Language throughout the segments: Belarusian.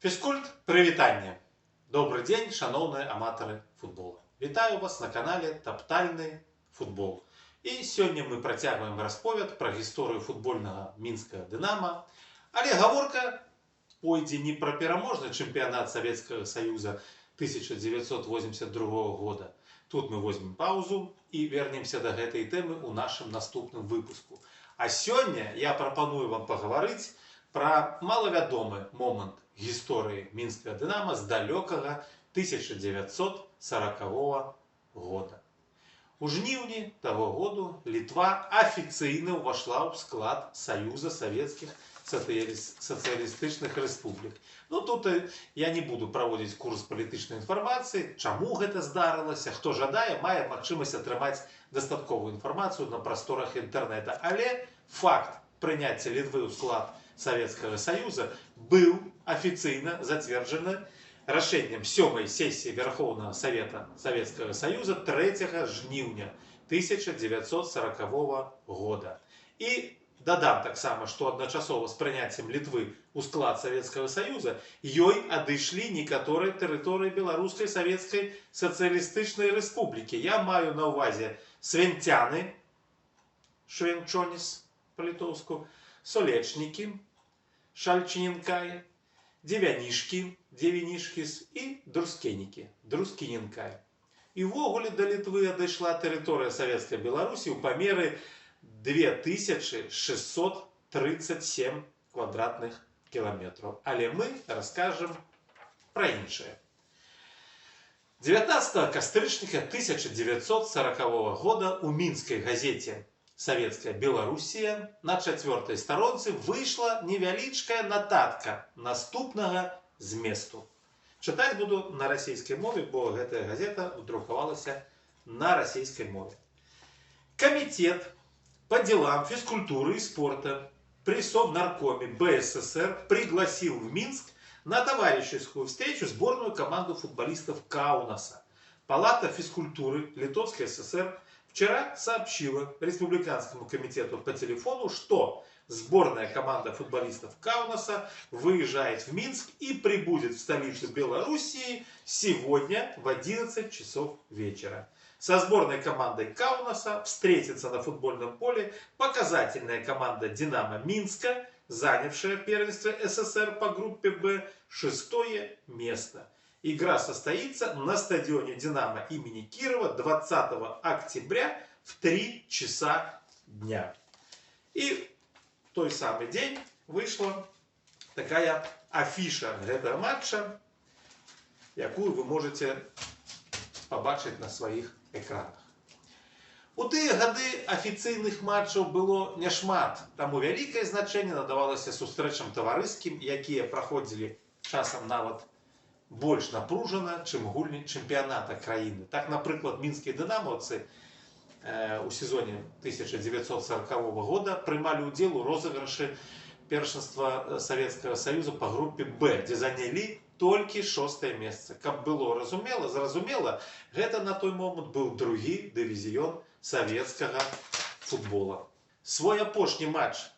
Фізкульт, прывітанне! Добрый дзень, шаноўныя аматары футбола. Вітаю вас на канале Таптальны футбол. І сёння мы працягваем расповед пра гісторыю футбольнага мінскага Дынама. Але гаворка пойдзе не пра пераможны чэмпіянат Савецкага Саюза 1982 года. Тут мы возьмем паузу і вернемся да гэтай тэмы ў нашым наступным выпуску. А сёння я прапаную вам пагаварыць пра малавядомы момант гісторыі мінскага Дынама з далёкага 1940 года. У жніўні таго году Літва афіцыйна ўвайшла ў склад Саюза Савецкіх сацыялістычных рэспублік. Ну тут я не буду праводзіць курс палітычнай інфармацыі, чаму гэта здарылася, хто жадае, мае магчымасць атрымаць дастатковую інфармацыю на прасторах інтэрнэта. Але факт прыняцця Літвы ў склад Советского Союза был официально зацверджен рашэннем 7-й сессии Верховного Совета Советского Союза 3 жніўня 1940 года. И дадам таксама, что адначасова с прыняццем Литвы ў склад Советского Союза ёй адышлі некаторыя тэрыторыі Беларускай Советской Социалистической Республики. Я маю на увазе Свенцяны, Швенчонис по-литовску, Солечники, Шальчининкай, Девянишкис и Друскининкай. И ввогуле до Литвы адышла тэрыторыя Савецкай Беларусі ў памеры 2637 квадратных километров. Але мы расскажем про іншае. 19 кастрычніка 1940 года у мінскай газете «Советская Белоруссия» на 4-й старонцы выйшла невялічкая нататка наступнага зместу. Чытаць буду на расійскай мове, бо гэтая газета друкавалася на расійскай мове. Комитет по делам физкультуры и спорта при Совнаркоме БССР пригласил в Минск на товарищескую встречу сборную команду футболистов Каунаса. Палата физкультуры Литовской ССР вчера сообщила Республиканскому комитету по телефону, что сборная команда футболистов Каунаса выезжает в Минск и прибудет в столицу Белоруссии сегодня в 11 часов вечера. Со сборной командой Каунаса встретится на футбольном поле показательная команда «Динамо» Минска, занявшая первенство СССР по группе «Б» 6-е место. Игра состоится на стадионе «Динамо» имени Кирова 20 октября в 3 часа дня. И в той самый день вышла такая афиша этого матча, якую вы можете побачить на своих экранах. У тыя гады афіцыйных матчаў было няшмат, таму вялікае значэнне надавалася сустрэчам таварыскім, якія праходзілі часам нават больш напружана, чым гульні чэмпіяната краіны. Так, напрыклад, мінскія дынамаўцы у сезоне 1940 года прымалі ўдзел у розыгрышы першынства Савецкага Саюза по группе «Б», дзе занялі толькі 6-е месца. Каб было зразумела, гэта на той момант быў другі дывізіён савецкага футбола. Свой апошні матч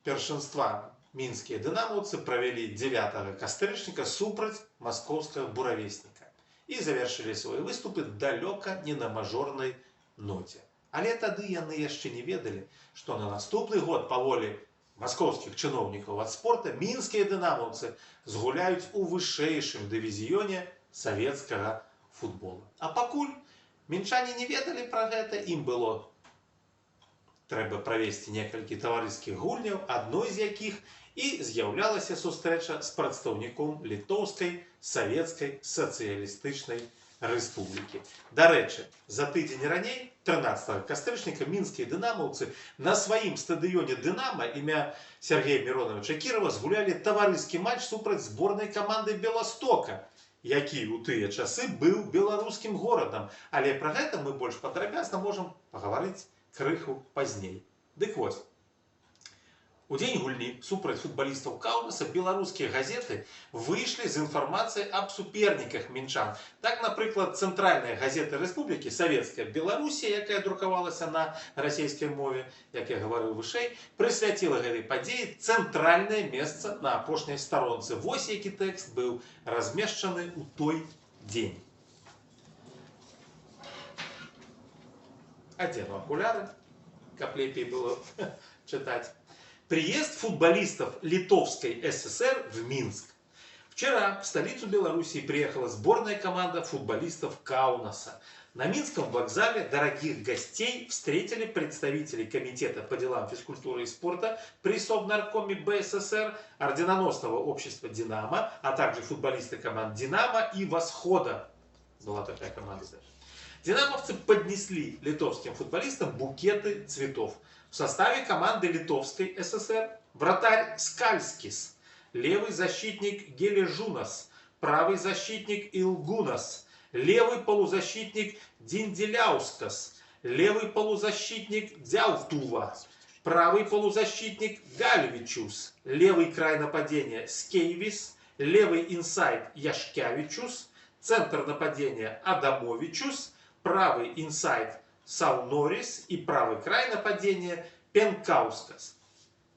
першынства мінскія дынамаўцы правялі 9 кастрычніка супраць маскоўскага буравесніка і завершылі свае выступы далёка не на мажорнай ноце. Але тады яны яшчэ не ведалі, што на наступны год па волі маскоўскіх чыноўнікаў ад спорта мінскія дынамаўцы згуляюць у вышэйшым дывізіёне савецкага футбола. А пакуль мінчане не ведалі пра гэта, ім было трэба правесці некалькі таварыскіх гульняў, адной з якіх і з'яўлялася сустрэча з прадстаўніком Літоўскай Савецкай Сацыялістычнай Рэспублікі. Дарэчы, за тыдзень раней, 13 кастрычніка, мінскія дынамаўцы на сваім стадыёне «Дынамо» імя Сергея Мироновича Кирова згулялі таварыскі матч супраць зборнай каманды Беластока, які ў тыя часы быў беларускім горадам. Але пра гэта мы больш падрабязна можам пагаварыць крыху пазней. Дык вось, У дзень гульні супраць футбалістаў Каўнаса беларускія газеты выйшлі з інфармацыяй аб суперніках мінчан. Так, напрыклад, цэнтральная газета рэспублікі Савецкая Беларусія, якая друкавалася на расійскай мове, як я гаварыў вышэй, прысвяціла гэтай падзеі цэнтральнае месца на апошняй старонцы. Вось які тэкст быў размешчаны ў той дзень. Одену окуляры, как лепей было читать. Приезд футболистов Литовской ССР в Минск. Вчера в столицу Белоруссии приехала сборная команда футболистов Каунаса. На Минском вокзале дорогих гостей встретили представители Комитета по делам физкультуры и спорта при Совнаркоме БССР, орденоносного общества «Динамо», а также футболисты команд «Динамо» и «Восхода». Была такая команда даже. Динамовцы поднесли литовским футболистам букеты цветов. В составе команды Литовской ССР вратарь Скальскис, левый защитник Гележунас, правый защитник Илгунас, левый полузащитник Динделяускас, левый полузащитник Дяутува, правый полузащитник Гальвичус, левый край нападения Скейвис, левый инсайд Яшкявичус, центр нападения Адамовичус, правый инсайд Саунорис и правый край нападения Пенкаускас.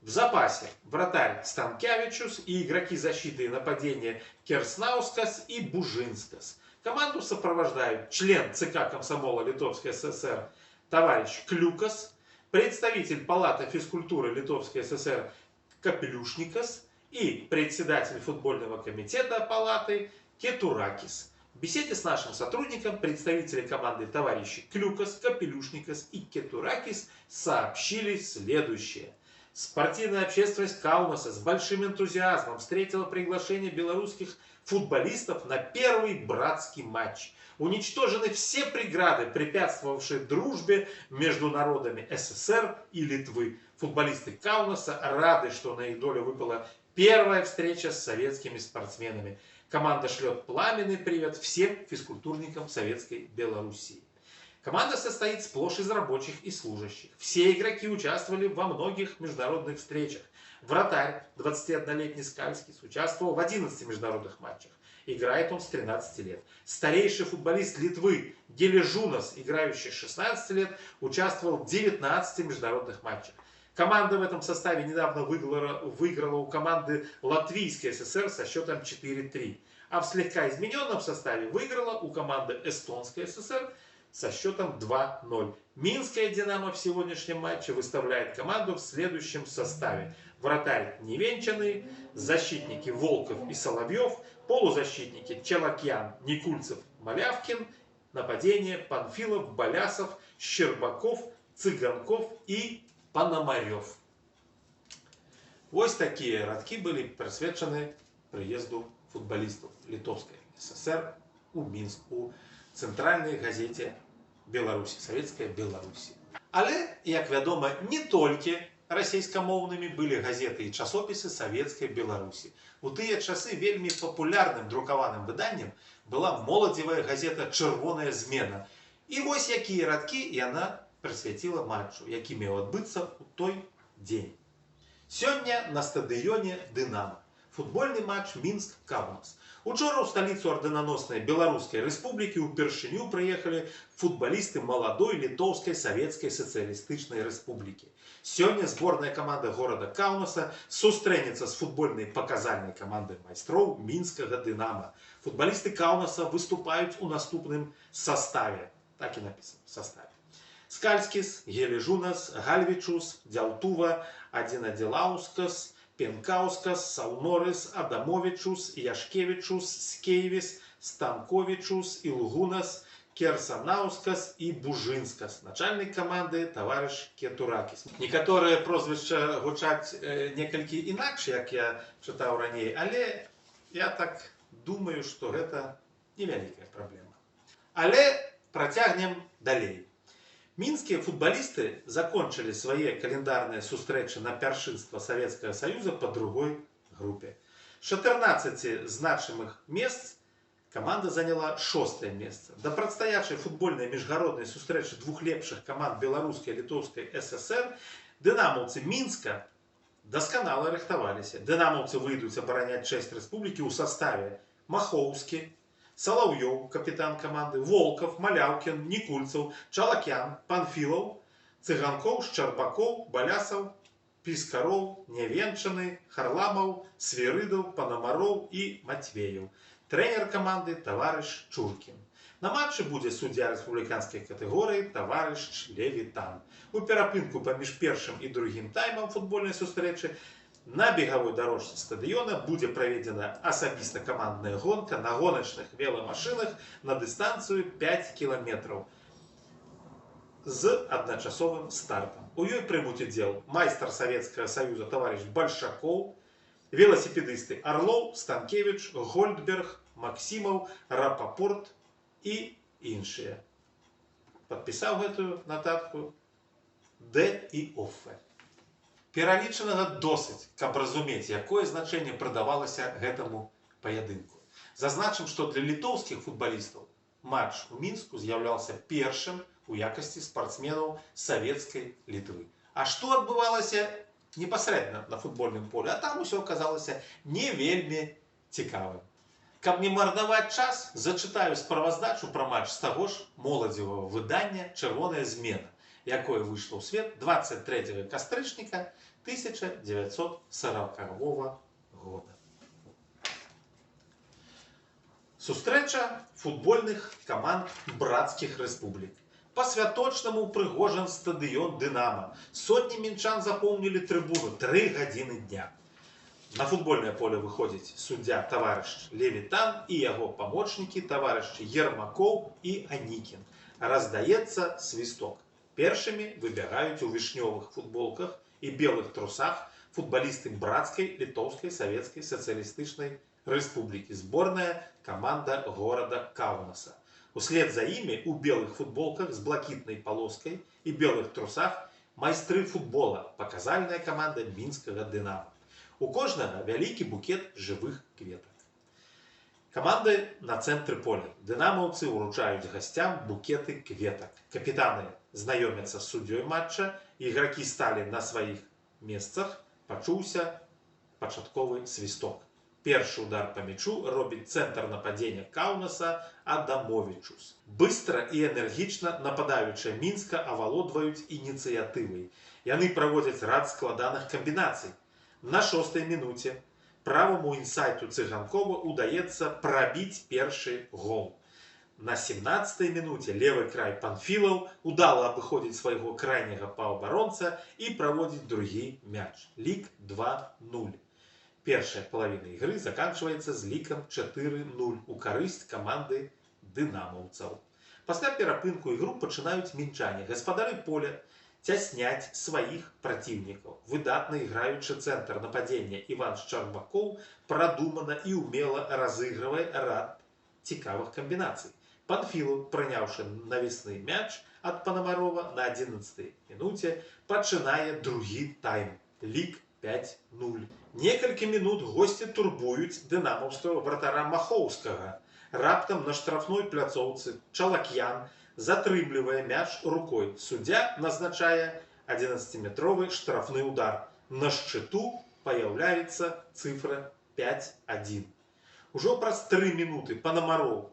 В запасе вратарь Станкявичус и игроки защиты и нападения Керснаускас и Бужинскас. Команду сопровождают член ЦК комсомола Литовской ССР товарищ Клюкас, представитель Палаты физкультуры Литовской ССР Капелюшникас и председатель футбольного комитета Палаты Кетуракис. В беседе с нашим сотрудником представители команды товарищи Клюкас, Капелюшникас и Кетуракис сообщили следующее. Спортивная общественность Каунаса с большим энтузиазмом встретила приглашение белорусских футболистов на первый братский матч. Уничтожены все преграды, препятствовавшие дружбе между народами СССР и Литвы. Футболисты Каунаса рады, что на их долю выпала первая встреча с советскими спортсменами. Команда шлет пламенный привет всем физкультурникам Советской Белоруссии. Команда состоит сплошь из рабочих и служащих. Все игроки участвовали во многих международных встречах. Вратарь, 21-летний Скальскис, участвовал в 11 международных матчах. Играет он с 13 лет. Старейший футболист Литвы Гележунас, играющий с 16 лет, участвовал в 19 международных матчах. Команда в этом составе недавно выиграла у команды Латвийской ССР со счетом 4-3. А в слегка измененном составе выиграла у команды Эстонской ССР со счетом 2-0. Минская «Динамо» в сегодняшнем матче выставляет команду в следующем составе. Вратарь Невенчанный, защитники Волков и Соловьев, полузащитники Челакьян, Никульцев, Малявкин, нападение Панфилов, Болясов, Щербаков, Цыганков и Пономарев. Вось такие радки были присвячены приезду футболистов Литовской ССР у Минск, у центральной газете Беларусі, Советская Беларусь. Але, як вядома, не толькі расійскамоўнымі былі газеты і часопісы Советской Беларусі. У тыя часы вельмі папулярным друкаваным выданнем была моладзевая газета «Чырвоная змена». І вось якія радкі яна прысвяціла матчу, які меў адбыцца ў той дзень. Сёння на стадыёне «Дынамо». Футбольны матч Мінск-Каунас. Учора ў сталіцу орденаноснай Беларускай Рэспублікі ўпершыню прыехалі футбалісты маладой Літоўскай Савецкай Сацыялістычнай Рэспублікі. Сёння зборная каманда горада Каунаса сустрэнецца з футбольнай паказальнай камандай майстроў мінскага «Дынамо». Футбалісты Каунаса выступаюць у наступным составе. Так і напісана, в составе. Скальскис, Гележунас, Гальвичус, Дяутува, Адинаделаускас, Пенкаускас, Саунорис, Адамовичус, Яшкевичус, Скейвис, Станковичус, Илгунас, Керсанаускас и Бужинскас. Начальник команды товарищ Кетуракис. Некоторые прозвища гучаць некалькі інакш, як я чытаў раней, але я так думаю, что гэта невялікая праблема. Але працягнем далей. Минские футболисты закончили свои календарные сустрэчы на першынства Советского Союза по другой группе. С 14 значимых мест команда заняла 6-е место. До предстоящей футбольной международной сустрэчы двух лепших команд Белорусской и Литовской ССР дынамаўцы Минска дасканала рыхтаваліся. Дынамаўцы выйдуць абараняць чэсць рэспублікі ў саставе Махоўскі, Салаўёў, капітан каманды, Волков, Маляўкін, Нікульцаў, Чалакян, Панфілаў, Цыганкоў, Шчарбакоў, Балясаў, Піскароў, Нявенчаны, Харламаў, Свірыдаў, Панамароў і Матвеев. Трэнер каманды таварыш Чуркін. На матчы будзе суддзя рэспубліканскай катэгорыі таварыш Левітан. У перапынку паміж першым і другім таймам футбольнай сустрэчы на бегавой дарожцы стадыёна будзе праведзена асабіста камандная гонка на гоначных веламашынах на дыстанцыю 5 кіламетраў з адначасовым стартам. У ёй прымуць удзел майстар Савецкага Саюза таварыш Бальшакоў, веласіпедысты Арлоў, Станкевіч, Гольдберг, Максімаў, Рапапорт і іншыя. Падпісаў гэтую нататку Д. і Оффе. Пералічанага досыць, каб разумець, якое значэнне прыдавалася гэтаму паядынку. Зазначым, што для літоўскіх футбалістаў матч у Мінску з'яўляўся першым у якасці спартсменаў савецкай Літвы. А што адбывалася непасрэдна на футбольным полі? А там усё аказалася не вельмі цікавым. Каб не марнаваць час, зачытаю справаздачу пра матч з таго ж моладзевага выдання «Чырвоная змена», якое выйшло ў свет 23 кастрычніка 1940 года. Сустрэча футбольных каманд брацкіх рэспублік. Па-святочнаму упрыгожан стадыён «Дынама». Сотні мінчан запоўнілі трыбуну 3 гадзіны дня. На футбольнае поле выходзіць суддзя таварыш Левітан і яго памочнікі таварышы Ермакоў і Анікін. Раздаецца свісток. Першымі выбягаюць у вішнёвых футболках і белых трусах футбалісты брацкай літоўскай савецкай сацыялістычнай рэспублікі, зборная каманда горада Каўнаса. Услед за імі у белых футболках з блакітнай палоскай і белых трусах майстры футбола, паказальная каманда мінскага «Дынама». У кожнага вялікі букет жывых кветак. Каманды на цэнтры поля. Дынамаўцы ўручаюць гасцям букеты кветак. Капітаны знаёмяцца з суддзёй матча, ігракі сталі на сваіх месцах, пачуўся пачатковы свісток. Першы удар па мячу робіць цэнтр нападзення Каўнаса Адамовічус. Быстра і энергічна нападаючыя Мінска авалодваюць ініцыятывай. Яны праводзяць рад складаных камбінацый. На 6-й мінуце праваму інсайту Цыганкова удаецца прабіць першы гол. На 17-й мінуце левы край Панфілаў удала абыходзіць свайго крайняга паўабаронца і праводзіць другі мяч. Лік 2-0. Першая палавіна ігры заканчваецца з лікам 4-0 у карысць каманды дынамаўцаў. Пасля перапынку ігру пачынаюць мінчане. Гаспадары поля цясняць сваіх праціўнікаў. Выдатна іграючы цэнтр нападзення Іван Шчарбакоў прадумана і умела разыгрывае рад цікавых камбінацый. Панфілаў, прыняўшы навісны мяч ад Панамарова на 11-й мінуце, пачынае другі тайм. Лік 5-0. Некалькі мінут госці турбуюць дынамаўскага вратара Махоўскага. Раптам на штрафной пляцоўцы Чалакян затрымлівае мяч рукой. Суддзя назначае 11-метровы штрафны удар. На шчыту паяўляецца цифра 5-1. Ужо праз 3 мінуты Панамаров,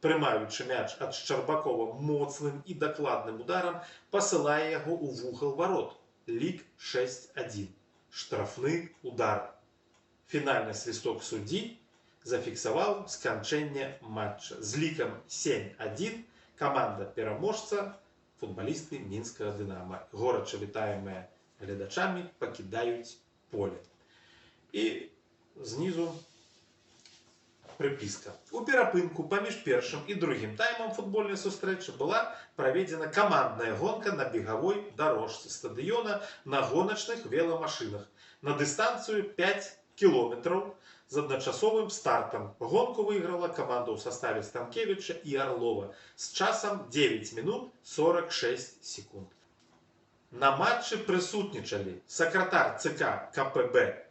прымаючы мяч ад Шчарбакова моцным і дакладным ударам, пасылае яго ў вугал варот. Лік 6-1. Штрафны удар. Фінальны свісток суддзі зафіксаваў сканчэнне матча. З лікам 7-1 каманда пераможца футбалісты мінскага «Дынама». Горача вітаемыя гледачамі пакідаюць поле. І знізу прыпіска. У перапынку паміж першым і другім таймам футбольнай сустрэчы была праведзена камандная гонка на бегавой дарожцы стадыёна на гоначных веламашынах на дыстанцыю 5 кіламетраў з адначасовым стартам. Гонку выйграла каманда ў саставе Станкевіча і Арлова з часам 9 мінут 46 секунд. На матчы прысутнічалі сакратар ЦК КПБ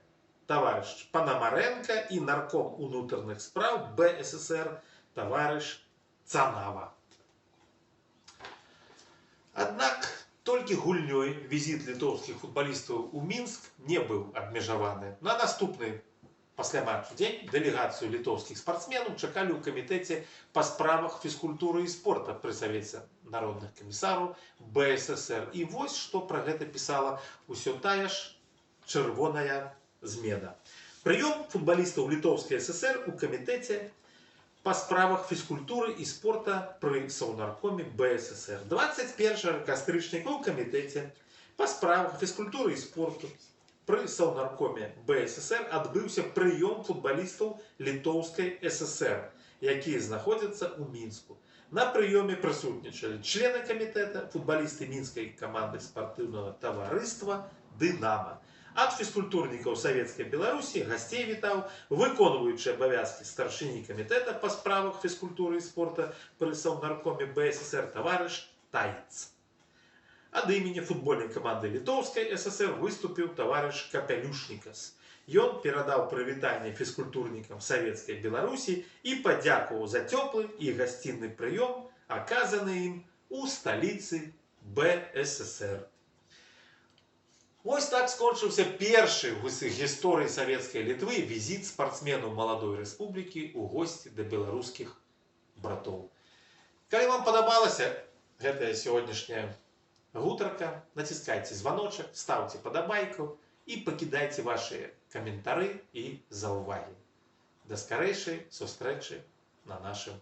таварыш Панамаренко і нарком унутраных спраў БССР таварыш Цанава. Аднак Толькі гульнёй візіт літоўскіх футбалістаў у Мінск не быў абмежаваны. На наступны пасля матчу дзень дэлегацыю літоўскіх спартсменаў чакалі ў камітэце па справах фізкультуры і спорта пры савеце народных камісараў БССР. І вось што пра гэта пісала ўсё тая ж чырвоная змена. Прыём футбалістаў літоўскай ССР у камітэце па справах фізкультуры і спорта пры Саўнаркоме БССР. 21 кастрычніка ў камітэце па справах фізкультуры і спорту пры Саўнаркоме БССР адбыўся прыём футбалістаў Літоўскай ССР, якія знаходзяцца ў Мінску. На прыёме прысутнічалі члены камітэта, футбалісты мінскай каманды спартыўнага таварыства «Дынама». Ад фізкультурнікаў Савецкай Беларусі гасцей вітаў выконваючы абавязкі старшыні камітэта па справах фізкультуры і спорта пры Саўнаркоме БССР таварыш Тайц. Ад імені футбольнай каманды Літоўскай ССР выступіў таварыш Капялюшнікас. Ён перадаў прывітанне фізкультурнікам Савецкай Беларусі і падзякаваў за цёплы і гасцінны прыём, аказаны ім у сталіцы БССР. Вось так скончыўся першы ў гісторыі савецкай Літвы візіт спартсменаў маладой рэспублікі ў госці да беларускіх братоў. Калі вам падабалася гэтая сённяшняя гутарка, націскайце званочак, ставце падабайку і пакідайце вашыя каментары і заўвагі. Да скарэйшай сустрэчы на нашым